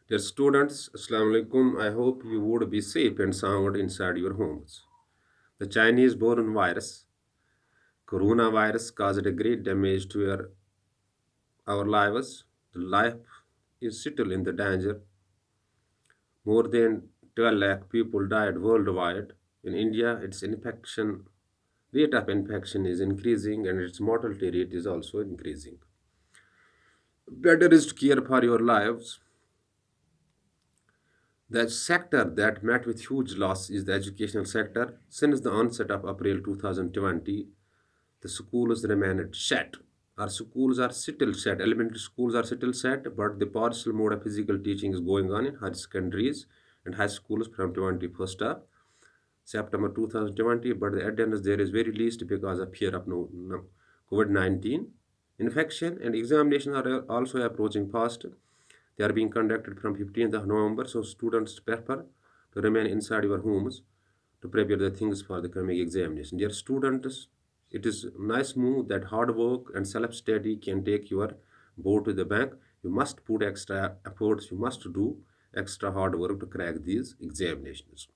Dear students, Assalamu alaikum. I hope you would be safe and sound inside your homes. The Chinese born virus, coronavirus, caused a great damage to our lives. The life is still in the danger. More than 12 lakh people died worldwide. In India, its infection rate of infection is increasing and its mortality rate is also increasing. Better is to care for your lives. The sector that met with huge loss is the educational sector. Since the onset of April 2020, the schools remained shut. Our schools are still shut. Elementary schools are still shut, but the partial mode of physical teaching is going on in higher secondaries and high schools from 21st of September 2020. But the attendance there is very least because of fear of COVID-19 infection, and examinations are also approaching fast. They are being conducted from 15th of November, so students prefer to remain inside your homes to prepare the things for the coming examination. Dear students, it is a nice move that hard work and self-study can take your board to the bank. You must put extra efforts, you must do extra hard work to crack these examinations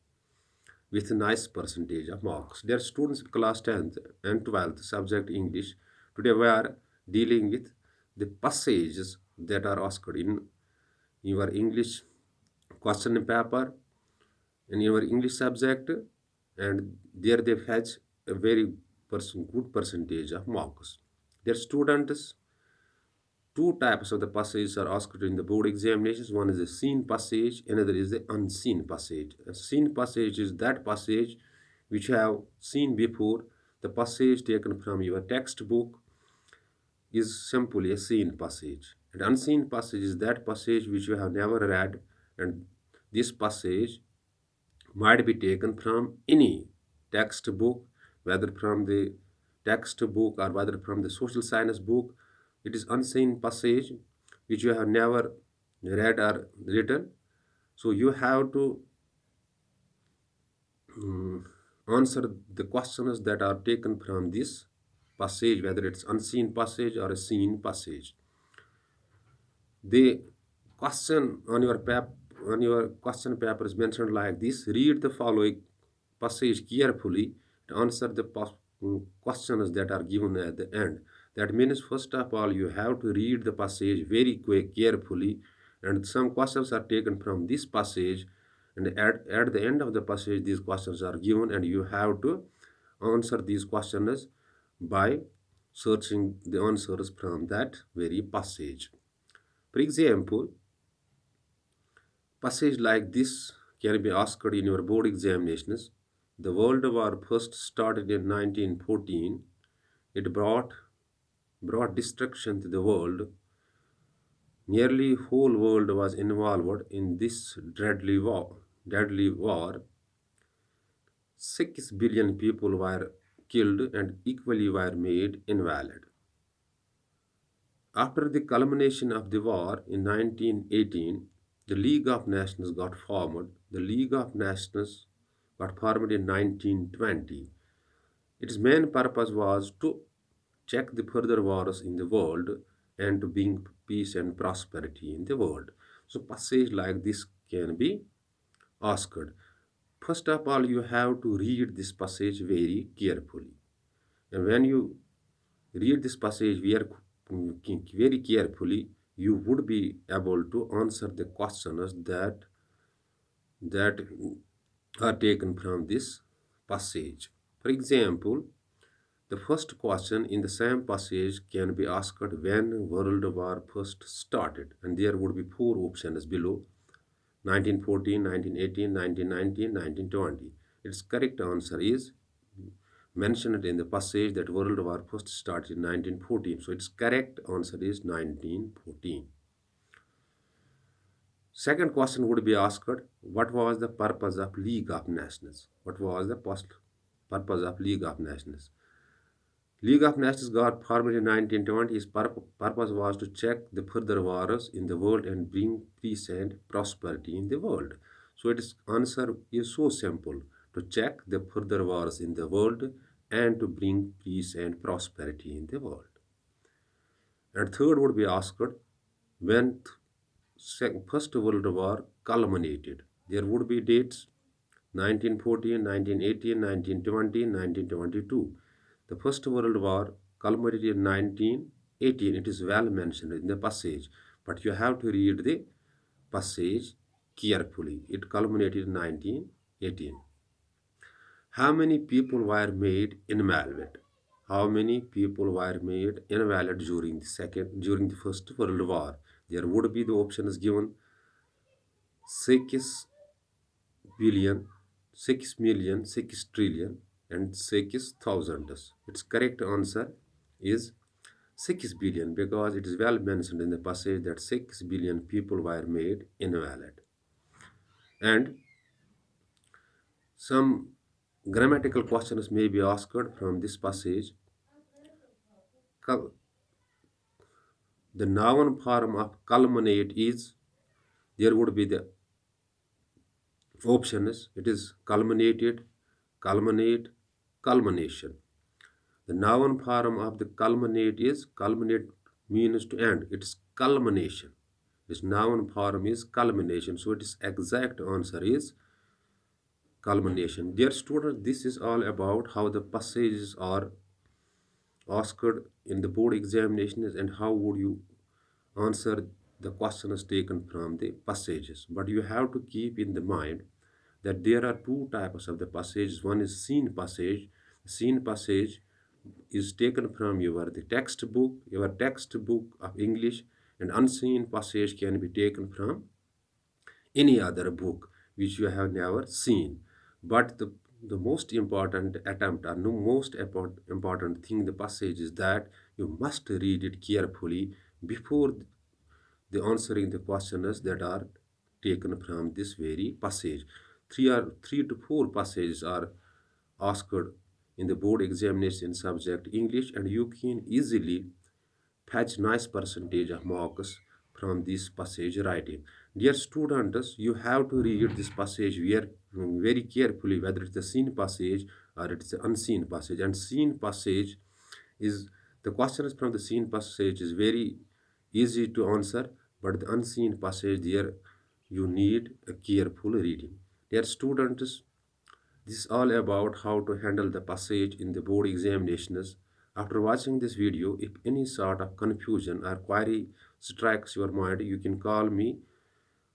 with a nice percentage of marks. Dear students of class 10th and 12th subject English, today we are dealing with the passages that are asked in your English question paper in your English subject, and there they fetch a very good percentage of marks. Their students, two types of the passages are asked in the board examinations. One is the seen passage, another is the unseen passage. A seen passage is that passage which you have seen before. The passage taken from your textbook is simply a seen passage. And unseen passage is that passage which you have never read, and this passage might be taken from any textbook, whether from the textbook or whether from the social science book. It is unseen passage which you have never read or written. So you have to answer the questions that are taken from this passage, whether it's unseen passage or a seen passage. The question on your question paper is mentioned like this: read the following passage carefully to answer the questions that are given at the end. That means, first of all, you have to read the passage very carefully, and some questions are taken from this passage, and at the end of the passage, these questions are given, and you have to answer these questions by searching the answers from that very passage. For example, passage like this can be asked in your board examinations. The World War first started in 1914. It brought destruction to the world. Nearly whole world was involved in this deadly war. Deadly war. 6 billion people were killed and equally were made invalid. After the culmination of the war in 1918, the League of Nations got formed. The League of Nations got formed in 1920. Its main purpose was to check the further wars in the world and to bring peace and prosperity in the world. So passage like this can be asked. First of all, you have to read this passage very carefully. And when you read this passage very carefully, you would be able to answer the questions that are taken from this passage. For example, the first question in the same passage can be asked when World War first started, and there would be four options below: 1914, 1918, 1919, 1920. Its correct answer is mentioned in the passage that World War first started in 1914. So its correct answer is 1914. Second question would be asked, what was the purpose of League of Nations? What was the purpose of League of Nations? League of Nations got formed in 1920. Its purpose was to check the further wars in the world and bring peace and prosperity in the world. So its answer is so simple: to check the further wars in the world and to bring peace and prosperity in the world. And third would be asked, when First World War culminated. There would be dates 1914, 1918, 1920, 1922. The First World War culminated in 1918. It is well mentioned in the passage, but you have to read the passage carefully. It culminated in 1918. How many people were made invalid? How many people were made invalid during the First World War? There would be the options given: 6 billion, 6 million, 6 trillion, and 6,000. Its correct answer is 6 billion, because it is well mentioned in the passage that 6 billion people were made invalid. And some grammatical questions may be asked from this passage. The noun form of culminate is, there would be the options. It is culminated, culminate, culmination. The noun form of the culminate is, culminate means to end. It's culmination. This noun form is culmination. So its exact answer is culmination. Dear students, this is all about how the passages are asked in the board examinations and how would you answer the questions taken from the passages. But you have to keep in the mind that there are two types of the passages. One is scene passage. Scene passage is taken from your textbook of English, and unseen passage can be taken from any other book which you have never seen. But the most important attempt, or no most important thing, the passage is that you must read it carefully before the answering the questions that are taken from this very passage. Three to four passages are asked in the board examination subject English, and you can easily fetch nice percentage of marks from this passage writing. Dear students, you have to read this passage very carefully, whether it's the seen passage or it's the unseen passage. And seen passage is, the questions from the seen passage is very easy to answer, but the unseen passage, there you need a careful reading. Dear students, this is all about how to handle the passage in the board examinations. After watching this video, if any sort of confusion or query strikes your mind, you can call me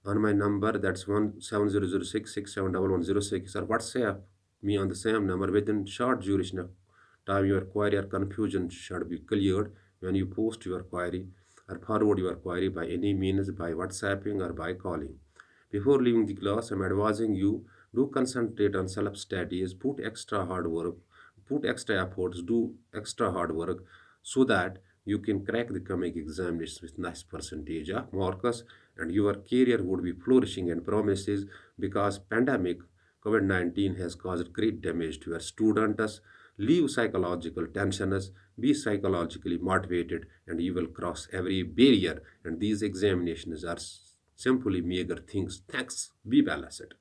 on my number, that's 1706671106, or WhatsApp me on the same number. Within short duration of time, your query or confusion should be cleared when you post your query or forward your query by any means, by WhatsApping or by calling. Before leaving the class, I'm advising you, do concentrate on self-studies, put extra hard work, put extra efforts, do extra hard work, so that you can crack the coming examinations with nice percentage of marks, and your career would be flourishing and promises, because pandemic COVID-19 has caused great damage to your students. Leave psychological tensions, be psychologically motivated, and you will cross every barrier. And these examinations are simply meager things. Thanks. Be balanced.